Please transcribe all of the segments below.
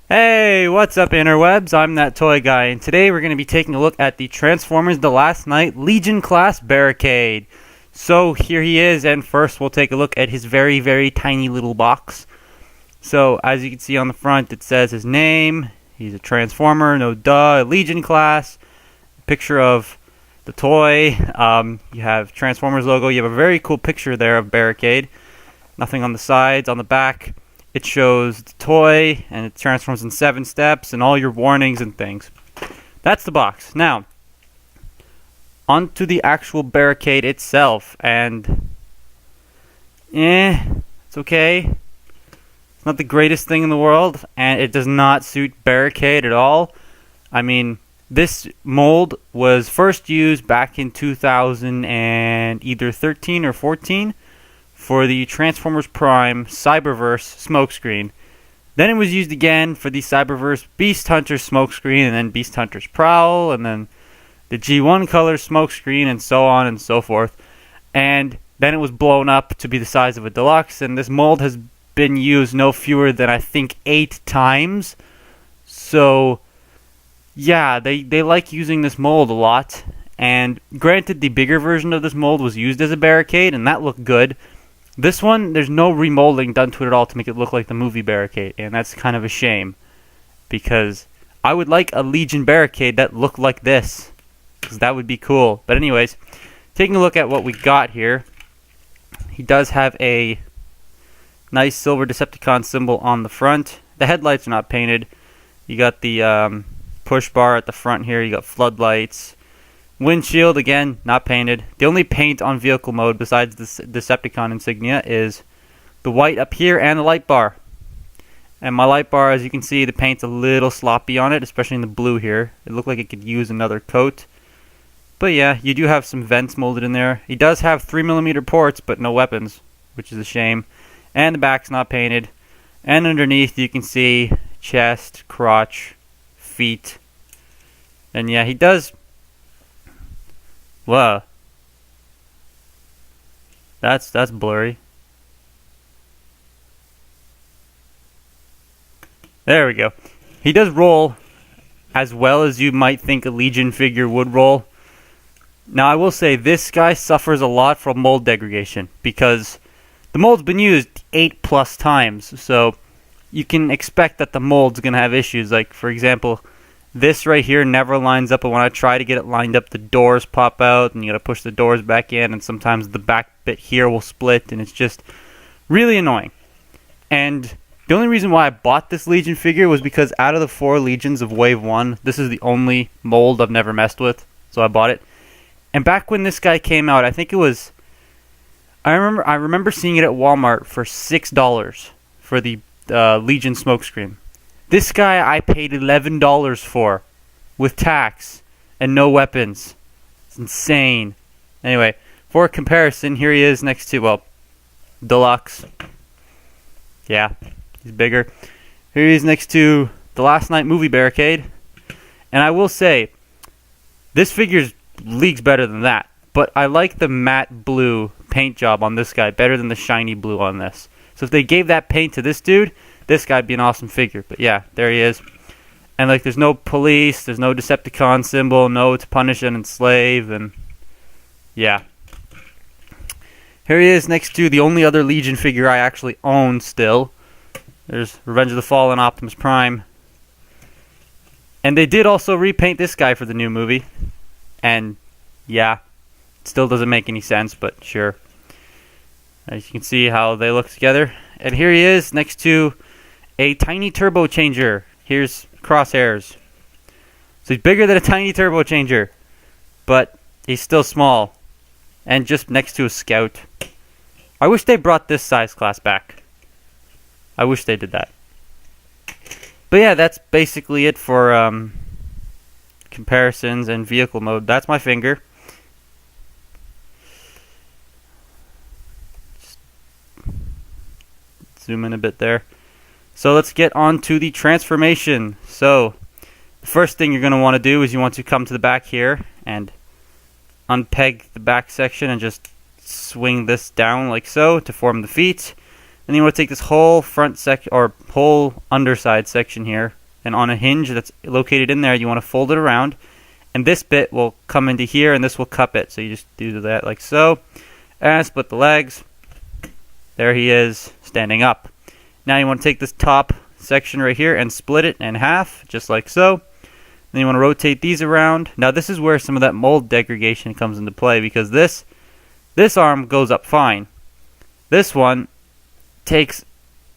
Hey, what's up interwebs? I'm that toy guy, and today we're going to be taking a look at the Transformers The Last Knight Legion class Barricade. So here he is, and first we'll take a look at his very, very tiny little box. So as you can see on the front, it says his name. He's a Transformer, no duh, Legion class. Picture of the toy. You have Transformers logo. You have a very cool picture there of Barricade. Nothing on the sides. On the back, it shows the toy, and it transforms in 7 steps, and all your warnings and things. That's the box. Now, onto the actual Barricade itself, and it's okay. It's not the greatest thing in the world, and it does not suit Barricade at all. I mean, this mold was first used back in 2000 and either 13 or 14 for the Transformers Prime Cyberverse smokescreen. Then it was used again for the Cyberverse Beast Hunter smokescreen, and then Beast Hunter's Prowl, and then the G1 color smokescreen, and so on and so forth. And then it was blown up to be the size of a deluxe, and this mold has been used no fewer than, I think, 8 times. So yeah, they like using this mold a lot. And granted, the bigger version of this mold was used as a Barricade, and that looked good. This one, there's no remolding done to it at all to make it look like the movie Barricade, and that's kind of a shame, because I would like a Legion Barricade that looked like this, because that would be cool. But anyways, taking a look at what we got here, he does have a nice silver Decepticon symbol on the front. The headlights are not painted. You got the push bar at the front here. You got floodlights. Windshield, again, not painted. The only paint on vehicle mode besides the Decepticon insignia is the white up here and the light bar. And my light bar, as you can see, the paint's a little sloppy on it, especially in the blue here. It looked like it could use another coat. But yeah, you do have some vents molded in there. He does have 3mm ports, but no weapons, which is a shame. And the back's not painted. And underneath, you can see chest, crotch, feet. And yeah, he does... Whoa. That's blurry. There we go. He does roll as well as you might think a Legion figure would roll. Now I will say this guy suffers a lot from mold degradation because the mold's been used 8+ times, so you can expect that the mold's gonna have issues. Like, for example, this right here never lines up, but when I try to get it lined up, the doors pop out, and you gotta push the doors back in, and sometimes the back bit here will split, and it's just really annoying. And the only reason why I bought this Legion figure was because out of the 4 Legions of Wave 1, this is the only mold I've never messed with, so I bought it. And back when this guy came out, I think it was... I remember seeing it at Walmart for $6 for the Legion smokescreen. This guy I paid $11 for, with tax, and no weapons. It's insane. Anyway, for comparison, here he is next to, well, Deluxe. Yeah, he's bigger. Here he is next to the Last Knight movie Barricade. And I will say, this figure's leagues better than that. But I like the matte blue paint job on this guy better than the shiny blue on this. So if they gave that paint to this dude, this guy'd be an awesome figure. But yeah, there he is. And like, there's no police, there's no Decepticon symbol, no to punish and enslave, and yeah. Here he is next to the only other Legion figure I actually own still. There's Revenge of the Fallen Optimus Prime. And they did also repaint this guy for the new movie. And yeah, it still doesn't make any sense, but sure. As you can see how they look together. And here he is next to a tiny turbo changer. Here's Crosshairs. So he's bigger than a tiny turbo changer, but he's still small. And just next to a Scout. I wish they brought this size class back. I wish they did that. But yeah, that's basically it for comparisons and vehicle mode. That's my finger. Just zoom in a bit there. So let's get on to the transformation. So the first thing you're going to want to do is you want to come to the back here and unpeg the back section and just swing this down like so to form the feet. And then you want to take this whole front section, or whole underside section here, and on a hinge that's located in there, you want to fold it around. And this bit will come into here, and this will cup it. So you just do that like so. And split the legs. There he is, standing up. Now you want to take this top section right here and split it in half, just like so. Then you want to rotate these around. Now this is where some of that mold degradation comes into play, because this arm goes up fine. This one takes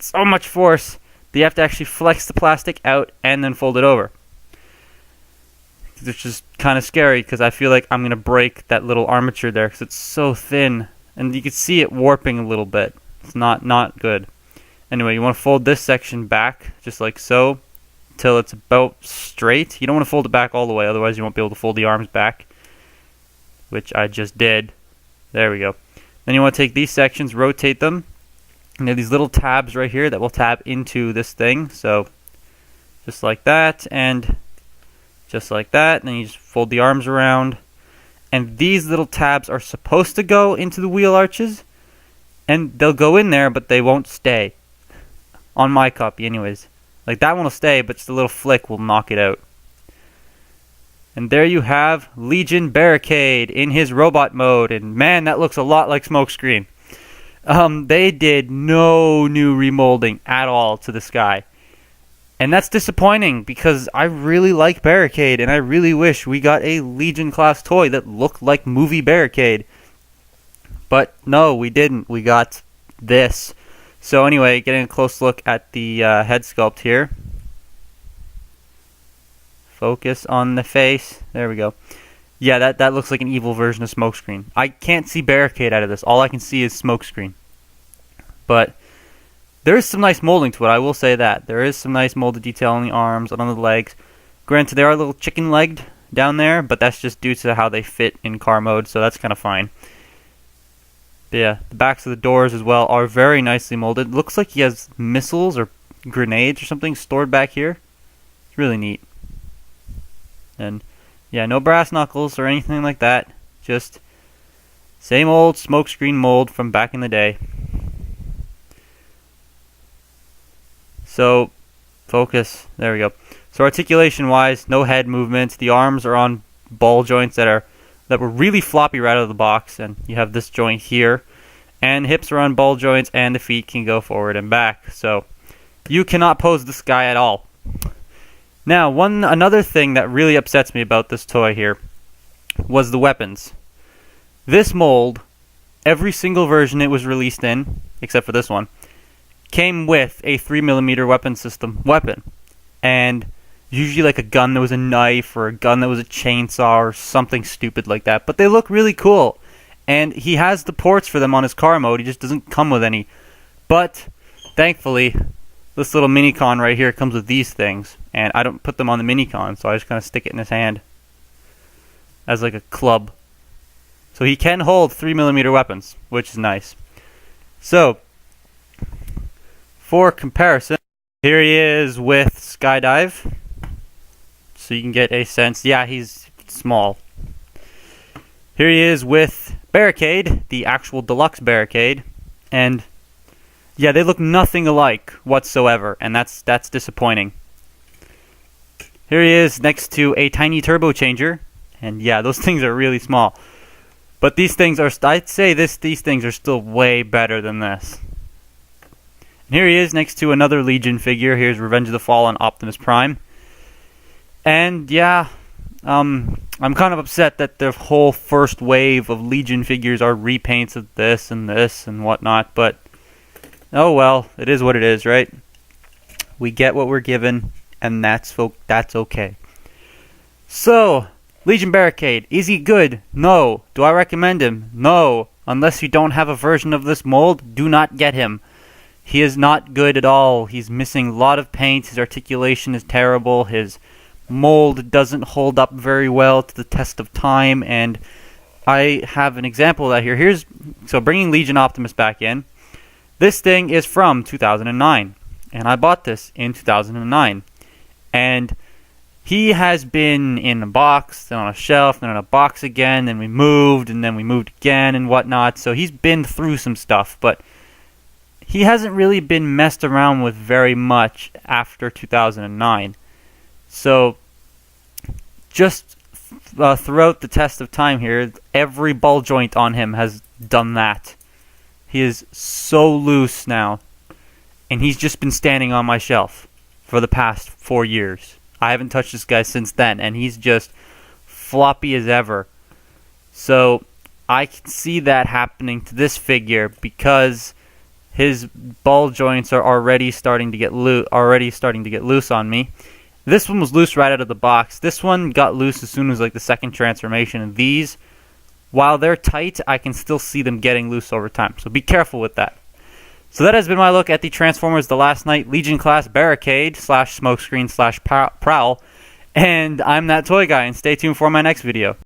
so much force that you have to actually flex the plastic out and then fold it over. Which is kind of scary, because I feel like I'm going to break that little armature there, because it's so thin. And you can see it warping a little bit. It's not good. Anyway, you want to fold this section back, just like so, till it's about straight. You don't want to fold it back all the way, otherwise you won't be able to fold the arms back, which I just did. There we go. Then you want to take these sections, rotate them, and there are these little tabs right here that will tab into this thing. So just like that, and just like that. And then you just fold the arms around. And these little tabs are supposed to go into the wheel arches. And they'll go in there, but they won't stay. On my copy anyways. Like that one will stay, but just a little flick will knock it out. And there you have Legion Barricade in his robot mode. And man, that looks a lot like Smokescreen. They did no new remolding at all to this guy. And that's disappointing, because I really like Barricade, and I really wish we got a Legion class toy that looked like movie Barricade. But no, we didn't. We got this. So anyway, getting a close look at the head sculpt here. Focus on the face. There we go. Yeah, that looks like an evil version of Smokescreen. I can't see Barricade out of this. All I can see is Smokescreen. But there is some nice molding to it, I will say that. There is some nice molded detail on the arms and on the legs. Granted, they are a little chicken-legged down there, but that's just due to how they fit in car mode, so that's kind of fine. But yeah, the backs of the doors as well are very nicely molded. Looks like he has missiles or grenades or something stored back here. It's really neat. And yeah, no brass knuckles or anything like that. Just same old Smokescreen mold from back in the day. So, focus. There we go. So articulation-wise, no head movement. The arms are on ball joints that were really floppy right out of the box, and you have this joint here. And hips are on ball joints, and the feet can go forward and back. So you cannot pose this guy at all. Now, another thing that really upsets me about this toy here was the weapons. This mold, every single version it was released in, except for this one, came with a 3mm weapon. And usually like a gun that was a knife, or a gun that was a chainsaw, or something stupid like that. But they look really cool. And he has the ports for them on his car mode, he just doesn't come with any. But, thankfully, this little Minicon right here comes with these things. And I don't put them on the Minicon, so I just kind of stick it in his hand as like a club. So he can hold 3mm weapons, which is nice. So, for comparison, here he is with Skydive. So you can get a sense. Yeah, he's small. Here he is with Barricade, the actual deluxe Barricade. And yeah, they look nothing alike whatsoever, and that's disappointing. Here he is next to a tiny turbo changer. And yeah, those things are really small. But these things are, I'd say these things are still way better than this. And here he is next to another Legion figure. Here's Revenge of the Fallen Optimus Prime. And yeah, I'm kind of upset that the whole first wave of Legion figures are repaints of this and whatnot. But oh well, it is what it is, right? We get what we're given, and that's okay. So, Legion Barricade, is he good? No. Do I recommend him? No. Unless you don't have a version of this mold, do not get him. He is not good at all. He's missing a lot of paint. His articulation is terrible. His mold doesn't hold up very well to the test of time. And I have an example of that here. So bringing Legion Optimus back in. This thing is from 2009. And I bought this in 2009. And he has been in a box, then on a shelf, then on a box again, then we moved, and then we moved again and whatnot. So he's been through some stuff, but he hasn't really been messed around with very much after 2009. So, just throughout the test of time here, every ball joint on him has done that. He is so loose now, and he's just been standing on my shelf for the past 4 years. I haven't touched this guy since then, and he's just floppy as ever. So I can see that happening to this figure because his ball joints are already starting to get loose on me. This one was loose right out of the box. This one got loose as soon as like the second transformation. And these, while they're tight, I can still see them getting loose over time. So be careful with that. So that has been my look at the Transformers The Last Knight Legion class Barricade / Smokescreen / Prowl. And I'm that toy guy, and stay tuned for my next video.